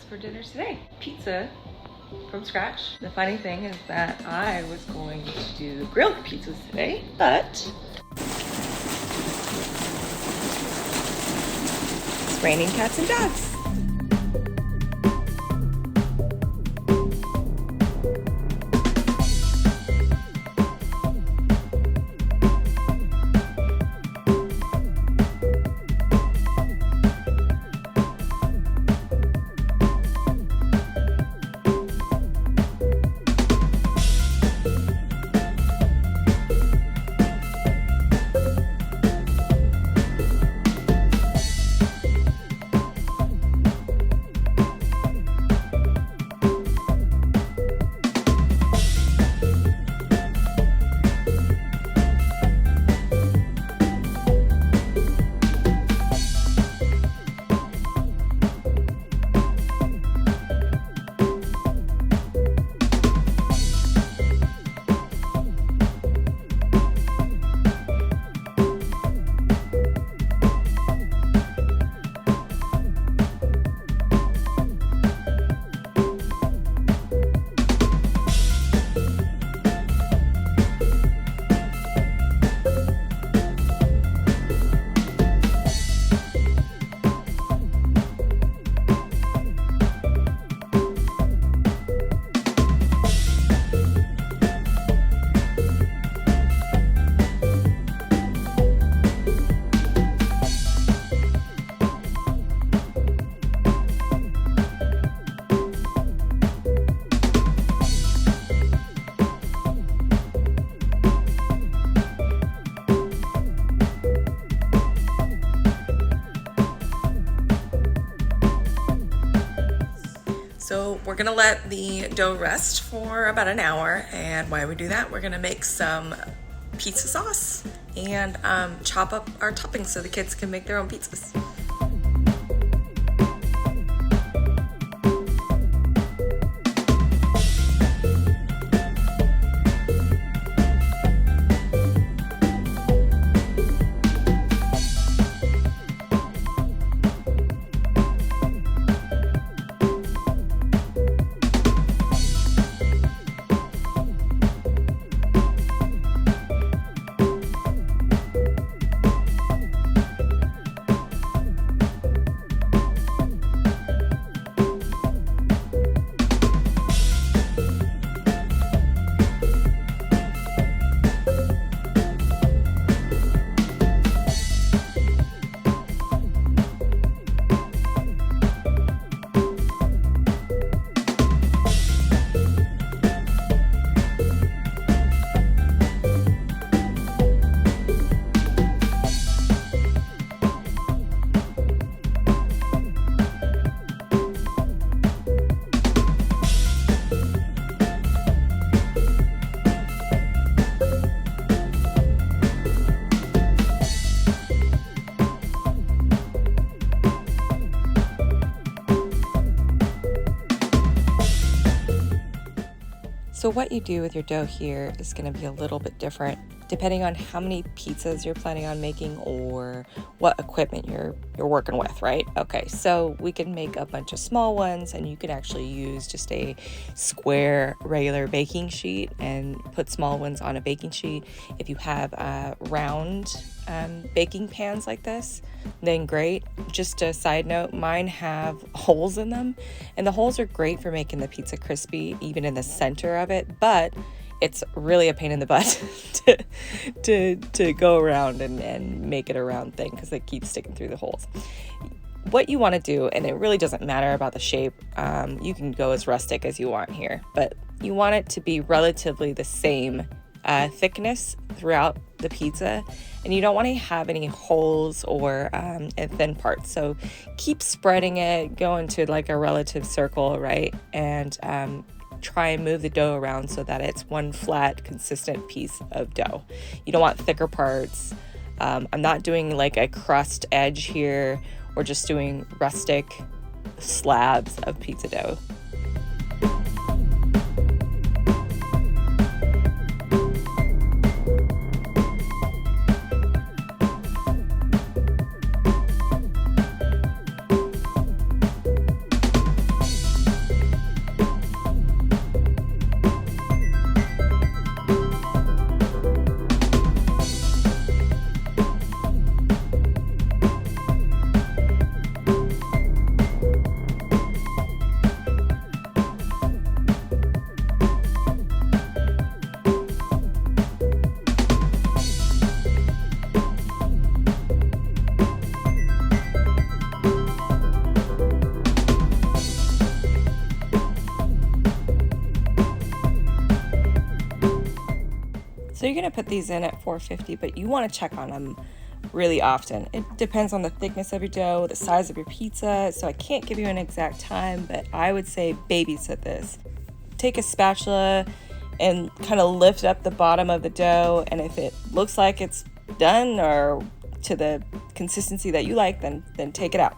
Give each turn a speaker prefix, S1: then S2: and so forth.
S1: what's for dinner today. Pizza from scratch. The funny thing is that I was going to do grilled pizzas today, but it's raining cats and dogs. So we're gonna let the dough rest for about an hour, and while we do that, we're gonna make some pizza sauce and chop up our toppings so the kids can make their own pizzas. So what you do with your dough here is going to be a little bit different depending on how many pizzas you're planning on making or what equipment you're working with, right? Okay, so we can make a bunch of small ones, and you can actually use just a square regular baking sheet and put small ones on a baking sheet. If you have round baking pans like this, then great. Just a side note, mine have holes in them, and the holes are great for making the pizza crispy even in the center of it, but it's really a pain in the butt to go around and make it a round thing because it keeps sticking through the holes. What you want to do, and it really doesn't matter about the shape, you can go as rustic as you want here, but you want it to be relatively the same thickness throughout the pizza, and you don't want to have any holes or thin parts. So keep spreading it, go into like a relative circle, right? And try and move the dough around so that it's one flat, consistent piece of dough. You don't want thicker parts. I'm not doing like a crust edge here. We're just doing rustic slabs of pizza dough. So you're gonna put these in at 450, but you wanna check on them really often. It depends on the thickness of your dough, the size of your pizza, so I can't give you an exact time, but I would say babysit this. Take a spatula and kind of lift up the bottom of the dough, and if it looks like it's done or to the consistency that you like, then take it out.